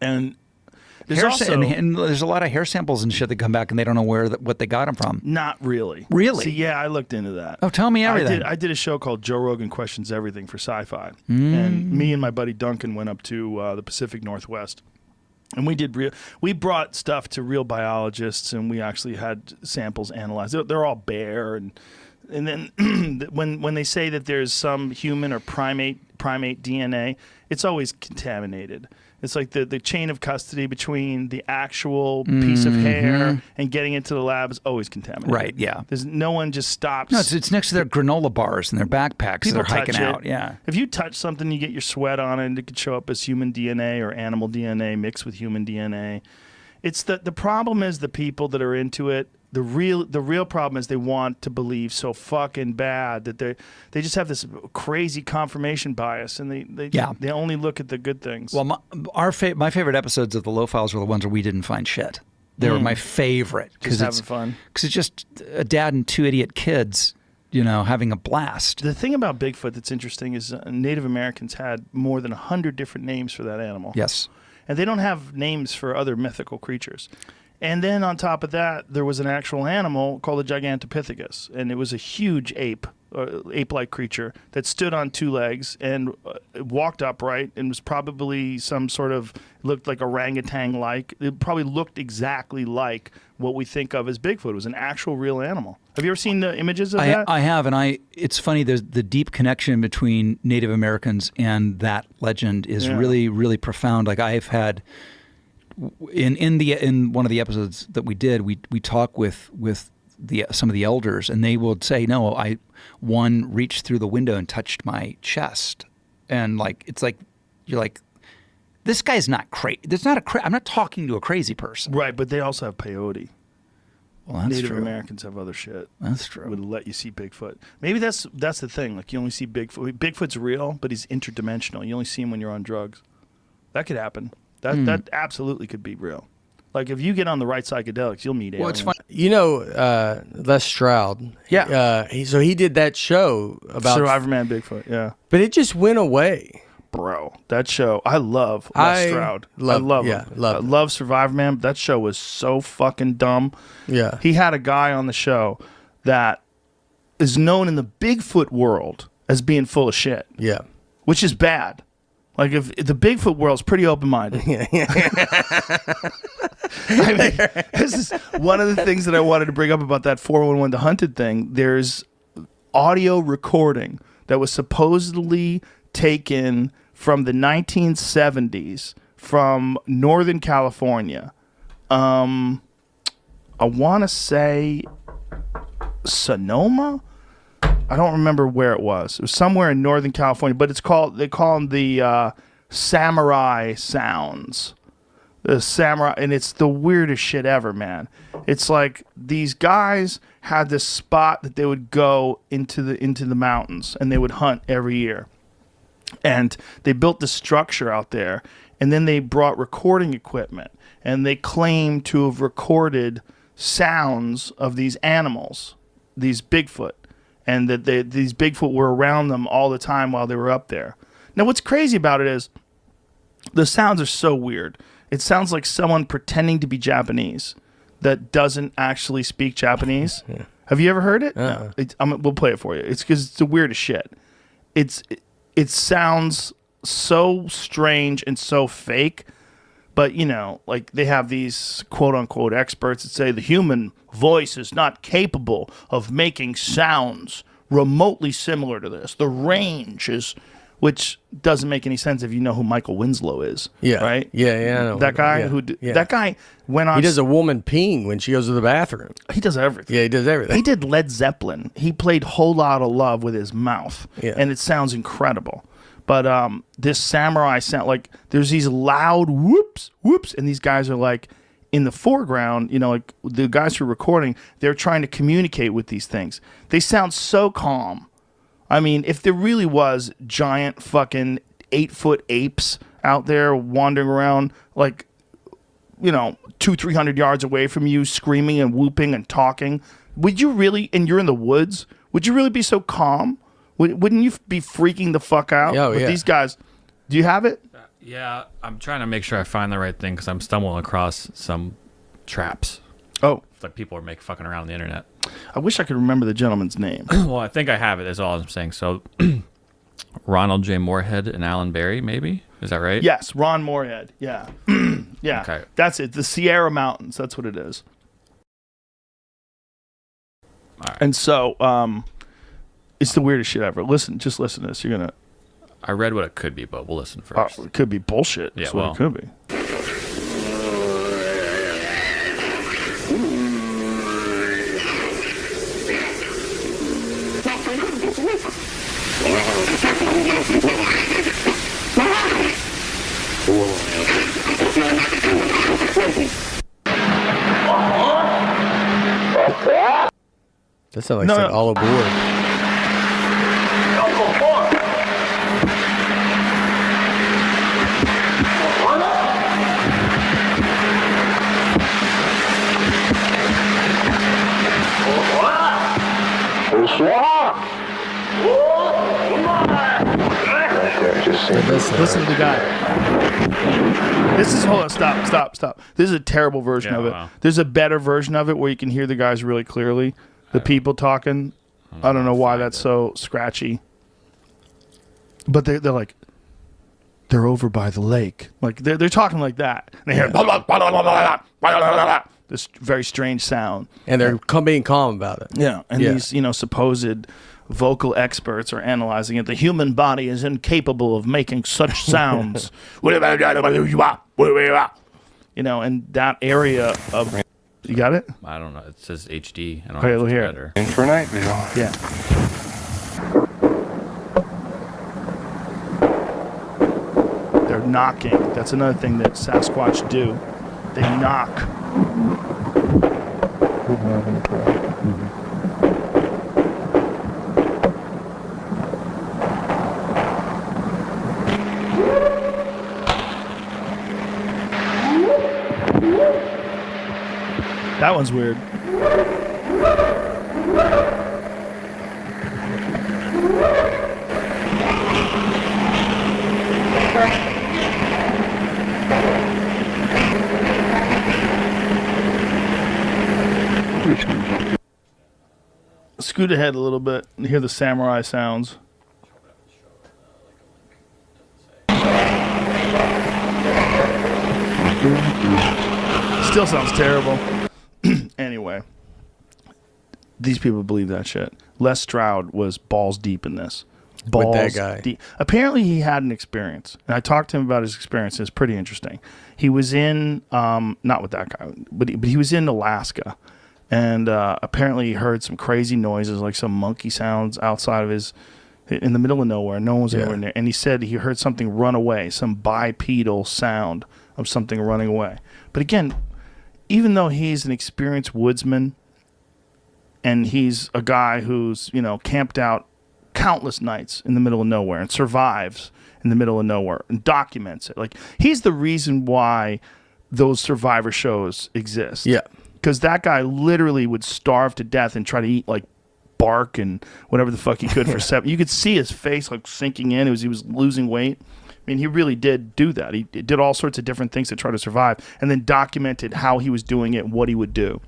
And there's and there's a lot of hair samples and shit that come back and they don't know what they got them from. Not really. Really? See, yeah, I looked into that. Oh, tell me everything. I did a show called Joe Rogan Questions Everything for Sci-Fi. And me and my buddy Duncan went up to the Pacific Northwest. And we brought stuff to real biologists, and we actually had samples analyzed. They're all bare, and then when they say that there's some human or primate DNA, it's always contaminated. It's like the chain of custody between the actual piece of hair and getting it to the lab is always contaminated. Right, yeah. There's no one just stops. No, it's next to their granola bars and their backpacks. People they're hiking touch it. out. Yeah. If you touch something, you get your sweat on it, and it could show up as human DNA or animal DNA mixed with human DNA. It's the problem is the people that are into it. The real problem is they want to believe so fucking bad that they just have this crazy confirmation bias, and they only look at the good things. Well, my favorite episodes of the Low Files were the ones where we didn't find shit. They were my favorite because having fun. Because it's just a dad and two idiot kids, having a blast. The thing about Bigfoot that's interesting is Native Americans had more than 100 different names for that animal. Yes, and they don't have names for other mythical creatures. And then on top of that, there was an actual animal called a Gigantopithecus, and it was a huge ape-like creature that stood on two legs and walked upright and was probably some sort of, looked like orangutan-like. It probably looked exactly like what we think of as Bigfoot. It was an actual real animal. Have you ever seen the images of that? I have, and it's funny, there's the deep connection between Native Americans and that legend is really, really profound. Like I've had... In one of the episodes that we did, we talk with some of the elders, and they would say, "No, one reached through the window and touched my chest," and it's like you're like, this guy's not crazy. I'm not talking to a crazy person, right? But they also have peyote. Well, that's Native true. Americans have other shit. That's true. Would let you see Bigfoot. Maybe that's the thing. Like you only see Bigfoot. Bigfoot's real, but he's interdimensional. You only see him when you're on drugs. That could happen. That absolutely could be real. Like if you get on the right psychedelics, you'll meet aliens. Well, it's fun. Les Stroud. Yeah. So he did that show about Survivor Man Bigfoot. Yeah. But it just went away. Bro, that show, I love Les Stroud. I love him. I love Survivor Man. But that show was so fucking dumb. Yeah. He had a guy on the show that is known in the Bigfoot world as being full of shit. Yeah. Which is bad. Like if the Bigfoot world's pretty open-minded. I mean, this is one of the things that I wanted to bring up about that 411 The Hunted thing. There's audio recording that was supposedly taken from the 1970s from Northern California. I want to say Sonoma. I don't remember where it was. It was somewhere in Northern California, but they call them the samurai sounds. The samurai, and it's the weirdest shit ever, man. It's like these guys had this spot that they would go into the mountains, and they would hunt every year. And they built this structure out there, and then they brought recording equipment, and they claimed to have recorded sounds of these animals, these Bigfoot. And that these Bigfoot were around them all the time while they were up there. Now, what's crazy about it is the sounds are so weird. It sounds like someone pretending to be Japanese that doesn't actually speak Japanese. Have you ever heard it? No. We'll play it for you. It's because it's the weirdest shit. It sounds so strange and so fake, but like they have these quote unquote experts that say the human voice is not capable of making sounds remotely similar to this. The range is, which doesn't make any sense if you know who Michael Winslow is. Yeah. Right? Yeah, I know. That guy that guy went on. He does a woman peeing when she goes to the bathroom. He does everything. Yeah, he does everything. He did Led Zeppelin. He played Whole Lotta Love with his mouth. Yeah. And it sounds incredible. But this samurai sound, like there's these loud whoops, whoops, and these guys are like in the foreground, like the guys who are recording, they're trying to communicate with these things. They sound so calm. I mean, if there really was giant fucking 8-foot apes out there wandering around, like, 200-300 yards away from you, screaming and whooping and talking, would you really, and you're in the woods, would you really be so calm? Wouldn't you be freaking the fuck out? Oh, with yeah. These guys, do you have it? Yeah, I'm trying to make sure I find the right thing because I'm stumbling across some traps. Oh. It's like people are fucking around on the internet. I wish I could remember the gentleman's name. Well, I think I have it, is all I'm saying. So, Ronald J. Moorhead and Alan Berry, maybe? Is that right? Yes, Ron Moorhead. Yeah. Yeah. Okay. That's it. The Sierra Mountains. That's what it is. All right. And so, it's the weirdest shit ever. Just listen to this. You're going to... I read what it could be, but we'll listen first. it could be bullshit. Yeah, That's what well. it could be. That sounds like something all aboard. Listen to the guy. This is, hold on, stop. This is a terrible version of it. Wow. There's a better version of it where you can hear the guys really clearly. The people talking. I don't know why that's so scratchy. But they're like, they're over by the lake. Like they're talking like that. And they hear this very strange sound. And they're being calm about it. Yeah, and these supposed vocal experts are analyzing it. The human body is incapable of making such sounds. And that area of, you got it? I don't know. It says HD. I don't Okay, know if we'll it's hear better. In for night view. Yeah. They're knocking. That's another thing that Sasquatch do. They knock. That one's weird. Scoot ahead a little bit and hear the samurai sounds. Still sounds terrible. Anyway, these people believe that shit. Les Stroud was balls deep in this. Balls With that guy. deep. Apparently, he had an experience, and I talked to him about his experience. It's pretty interesting. He was in, not with that guy, but he was in Alaska, and apparently he heard some crazy noises, like some monkey sounds outside of his, in the middle of nowhere. No one was anywhere near. And he said he heard something run away, some bipedal sound of something running away. But again, even though he's an experienced woodsman and he's a guy who's, camped out countless nights in the middle of nowhere and survives in the middle of nowhere and documents it. Like, he's the reason why those survivor shows exist. Yeah. Because that guy literally would starve to death and try to eat, like, bark and whatever the fuck he could for 7. You could see his face, like, sinking in as he was losing weight. I mean, he really did do that. He did all sorts of different things to try to survive and then documented how he was doing it and what he would do.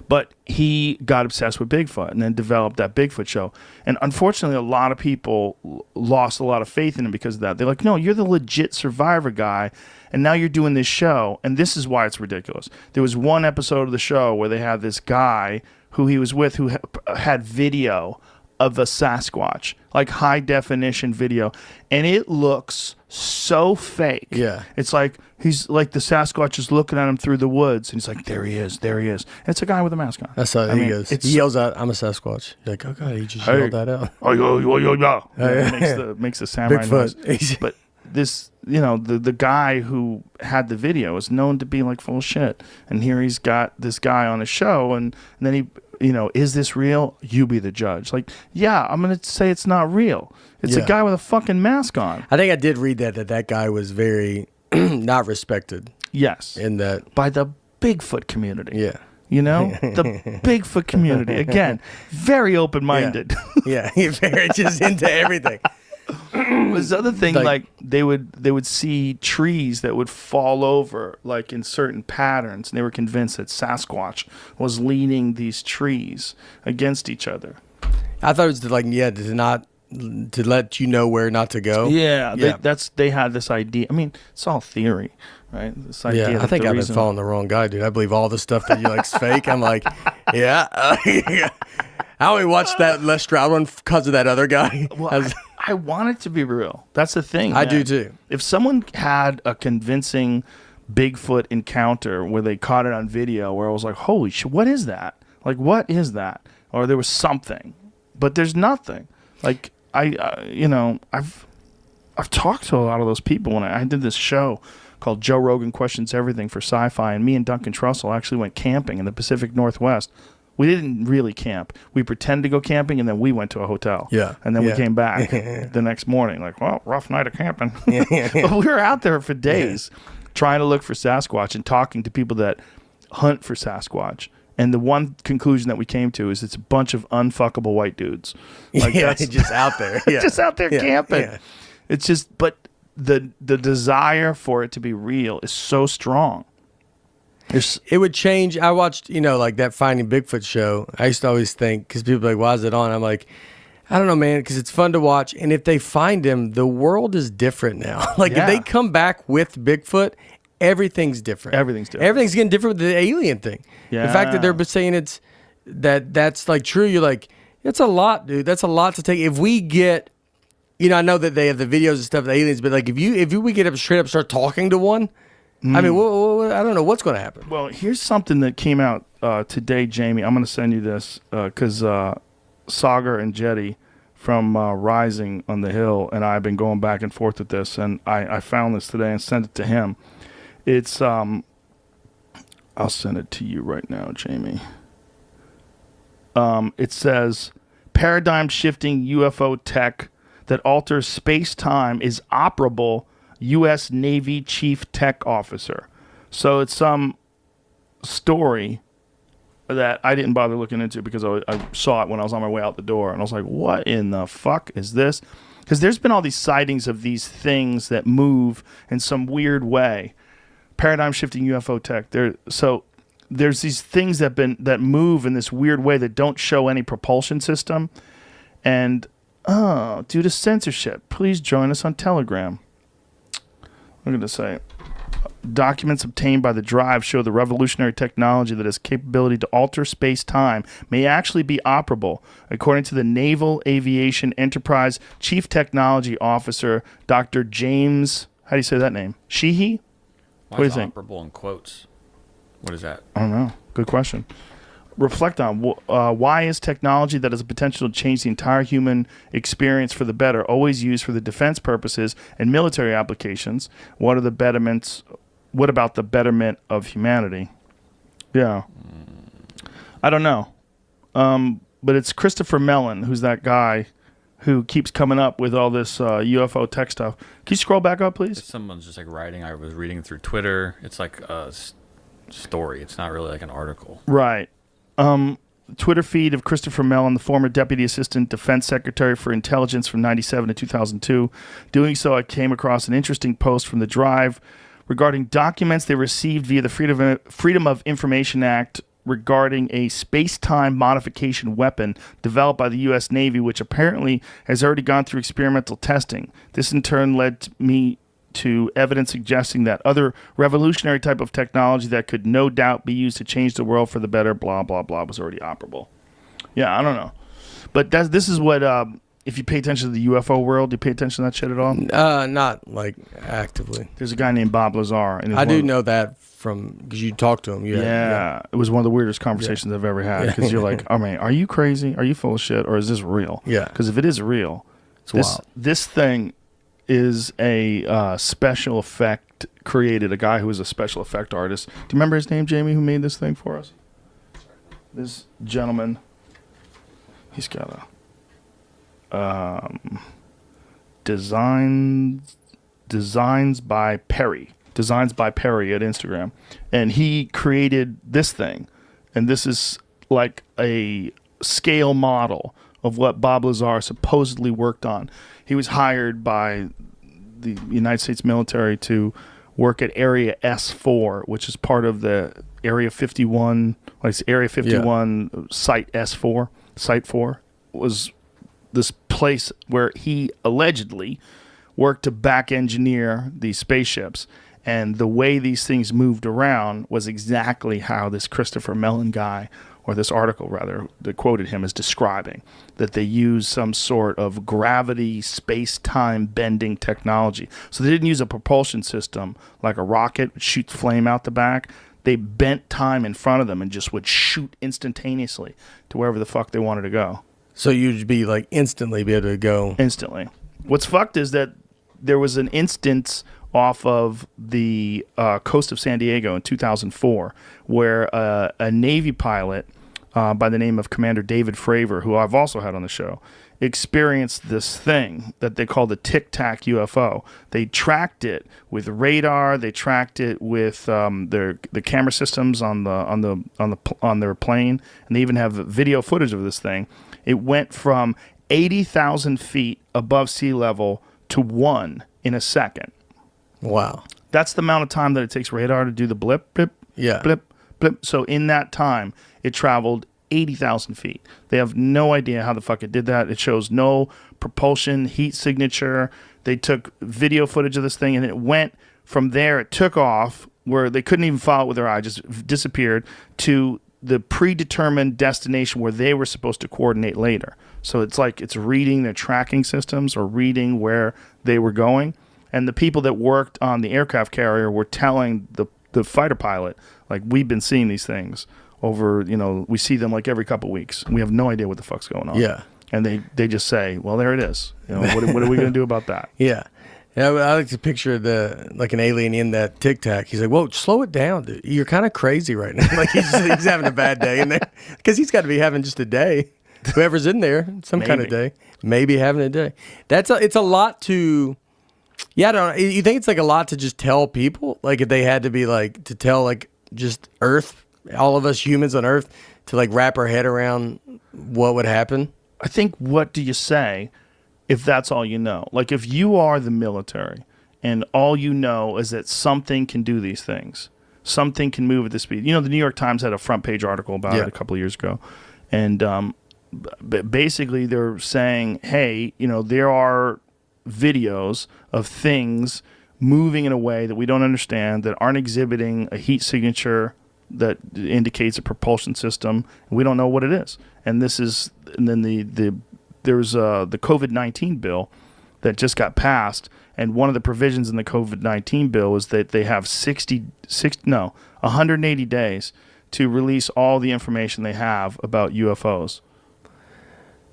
But he got obsessed with Bigfoot and then developed that Bigfoot show. And unfortunately, a lot of people lost a lot of faith in him because of that. They're like, no, you're the legit survivor guy, and now you're doing this show, and this is why it's ridiculous. There was one episode of the show where they had this guy who he was with who had video of a Sasquatch, like high definition video, and it looks so fake. Yeah. It's like he's like the Sasquatch is looking at him through the woods, and he's like, there he is. And it's a guy with a mask on. That's how he goes. He yells out, "I'm a Sasquatch." You're like, oh god, he just yelled that out. Oh, yo. It makes the samurai noise. But this, the guy who had the video is known to be like full of shit, and here he's got this guy on his show, and then he, is this real? You be the judge. Like, yeah, I'm gonna say it's not real. It's a guy with a fucking mask on. I think I did read that guy was very not respected. Yes, in that by the Bigfoot community. Yeah. The Bigfoot community, again, very open-minded. Yeah, very just into everything. This other thing, like they would see trees that would fall over like in certain patterns, and they were convinced that Sasquatch was leaning these trees against each other. I thought it was to let you know where not to go. Yeah. They had this idea. I mean, it's all theory, right? This idea. Yeah, I think I've been following the wrong guy, dude. I believe all the stuff that you like's fake. I'm like, yeah. I only watched that Les Stroud one because of that other guy. Well, I want it to be real. That's the thing. I do too. If someone had a convincing Bigfoot encounter where they caught it on video, where I was like, holy shit, what is that? Like, what is that? Or there was something, but there's nothing. Like, I've talked to a lot of those people when I did this show called Joe Rogan Questions Everything for Sci-Fi, and me and Duncan Trussell actually went camping in the Pacific Northwest. We didn't really camp. We pretended to go camping, and then we went to a hotel. Yeah. And then we came back the next morning, like, well, rough night of camping. But we were out there for days trying to look for Sasquatch and talking to people that hunt for Sasquatch. And the one conclusion that we came to is it's a bunch of unfuckable white dudes. Like, that's just out there. Yeah. Just out there camping. Yeah. It's just, but the desire for it to be real is so strong. It would change. I watched, like that Finding Bigfoot show. I used to always think, because people are like, why is it on? I'm like, I don't know, man, because it's fun to watch. And if they find him, the world is different now. Like, if they come back with Bigfoot, everything's different. Everything's different. Everything's getting different with the alien thing. Yeah. The fact that they're saying that's like true, you're like, it's a lot, dude. That's a lot to take. If we get, I know that they have the videos and stuff of the aliens, but like if we get up straight up start talking to one, I mean, I don't know what's going to happen. Well, here's something that came out today, Jamie. I'm going to send you this because Sagar and Jetty from Rising on the Hill and I have been going back and forth with this, and I found this today and sent it to him. It's I'll send it to you right now, Jamie. It says paradigm-shifting UFO tech that alters space-time is operable. U.S. Navy Chief Tech Officer. So it's some story that I didn't bother looking into because I saw it when I was on my way out the door, and I was like, what in the fuck is this? Because there's been all these sightings of these things that move in some weird way. Paradigm-shifting UFO tech. There's these things that move in this weird way that don't show any propulsion system. And, due to censorship, please join us on Telegram. I'm going to say, documents obtained by the Drive show the revolutionary technology that has capability to alter space-time may actually be operable, according to the Naval Aviation Enterprise Chief Technology Officer, Dr. James, how do you say that name? Sheehy? What do you think? Operable in quotes. What is that? I don't know. Good question. Reflect on why is technology that has the potential to change the entire human experience for the better always used for the defense purposes and military applications? What are the betterments? What about the betterment of humanity? Yeah. I don't know. But it's Christopher Mellon, who's that guy who keeps coming up with all this UFO tech stuff. Can you scroll back up, please? Someone's just like writing. I was reading through Twitter. It's like a story. It's not really like an article. Right. Twitter feed of Christopher Mellon, the former Deputy Assistant Defense Secretary for Intelligence from 1997 to 2002. Doing so, I came across an interesting post from the Drive regarding documents they received via the Freedom of Information Act regarding a space-time modification weapon developed by the U.S. Navy, which apparently has already gone through experimental testing. This in turn led me to evidence suggesting that other revolutionary type of technology that could no doubt be used to change the world for the better, blah, blah, blah, was already operable. Yeah, I don't know. But this is what, if you pay attention to the UFO world, do you pay attention to that shit at all? Not like actively. There's a guy named Bob Lazar. And I do know that from, because you talked to him. Yeah, it was one of the weirdest conversations I've ever had, because you're like, oh man, are you crazy? Are you full of shit? Or is this real? Yeah. Because if it is real, this thing is a special effect created, a guy who was a special effect artist. Do you remember his name, Jamie, who made this thing for us? This gentleman, he's got a designs by Perry at Instagram, and he created this thing, and this is like a scale model of what Bob Lazar supposedly worked on. He was hired by the United States military to work at Area S4, which is part of the Area 51, like Area 51 Site S4. Site 4 was this place where he allegedly worked to back engineer these spaceships. And the way these things moved around was exactly how this Christopher Mellon guy, or this article rather, that quoted him as describing, that they used some sort of gravity, space-time bending technology. So they didn't use a propulsion system like a rocket which shoots flame out the back. They bent time in front of them and just would shoot instantaneously to wherever the fuck they wanted to go. So you'd be like instantly be able to go. Instantly. What's fucked is that there was an instance off of the coast of San Diego in 2004 where a Navy pilot by the name of Commander David Fravor, who I've also had on the show, experienced this thing that they call the Tic Tac UFO. They tracked it with radar. They tracked it with the camera systems on their plane, and they even have video footage of this thing. It went from 80,000 feet above sea level to 1 in a second. Wow. That's the amount of time that it takes radar to do the blip, blip, blip, blip. So in that time, it traveled 80,000 feet. They have no idea how the fuck it did that. It shows no propulsion, heat signature. They took video footage of this thing, and it went from there. It took off where they couldn't even follow it with their eye, just disappeared to the predetermined destination where they were supposed to coordinate later. So it's like it's reading their tracking systems or reading where they were going. And the people that worked on the aircraft carrier were telling the fighter pilot, like, we've been seeing these things over, we see them like every couple of weeks. And we have no idea what the fuck's going on. Yeah. And they just say, well, there it is. What are we going to do about that? Yeah. I like to picture like an alien in that Tic Tac. He's like, whoa, slow it down, dude. You're kind of crazy right now. Like he's having a bad day in there. Because he's got to be having just a day. Whoever's in there, some kind of day. Maybe having a day. It's a lot to... Yeah, I don't know. You think it's like a lot to just tell people? Like if they had to be like, to tell like just Earth, all of us humans on Earth, to like wrap our head around what would happen? I think, what do you say if that's all you know? Like if you are the military and all you know is that something can do these things, something can move at this speed. The New York Times had a front page article about it a couple of years ago. And basically they're saying, hey, there are videos of things moving in a way that we don't understand, that aren't exhibiting a heat signature that indicates a propulsion system. We don't know what it is. And then there's the COVID-19 bill that just got passed, and one of the provisions in the COVID-19 bill is that they have 180 days to release all the information they have about UFOs.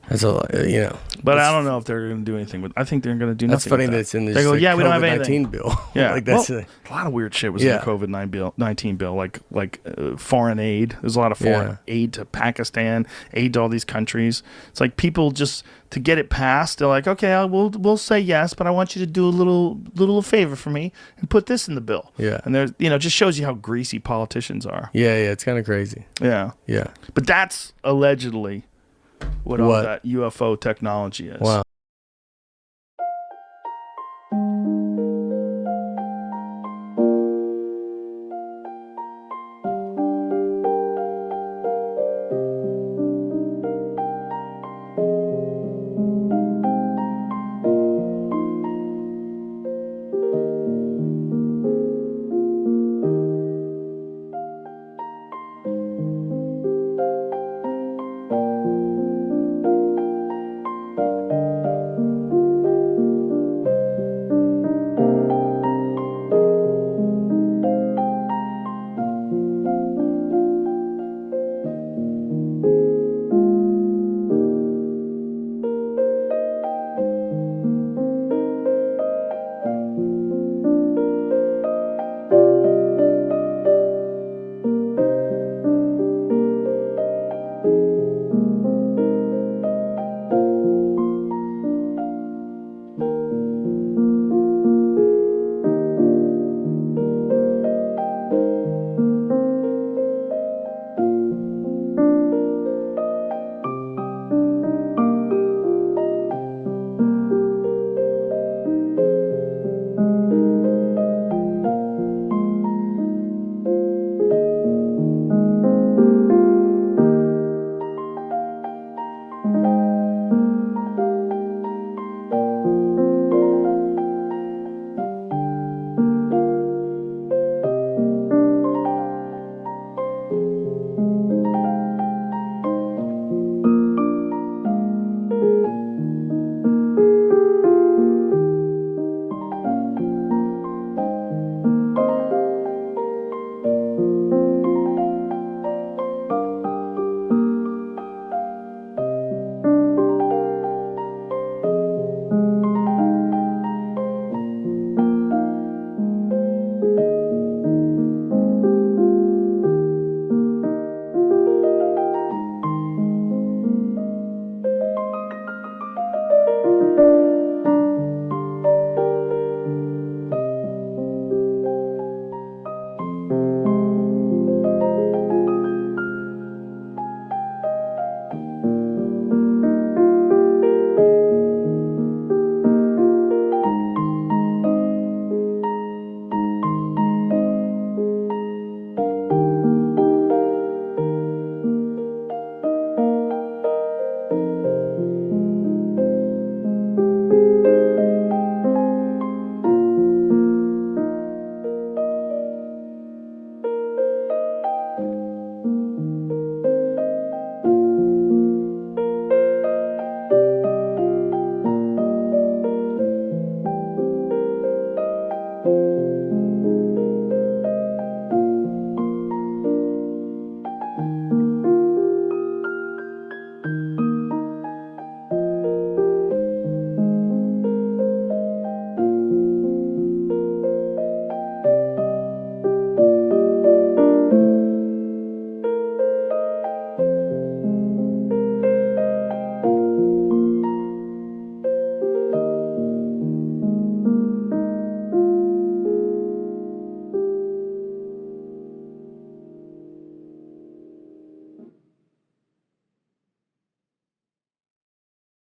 That's a lot, But I don't know if they're going to do anything with. I think they're going to do nothing. That's funny with that it's in this. They go, yeah, we don't have anything. bill. Yeah, like that's a lot of weird shit was in the COVID-19 bill, like foreign aid. There's a lot of foreign aid to Pakistan, aid to all these countries. It's like people just to get it passed. They're like, okay, we'll say yes, but I want you to do a little favor for me and put this in the bill. Yeah, and there's just shows you how greasy politicians are. Yeah, it's kind of crazy. Yeah. But that's allegedly what all that UFO technology is. Wow.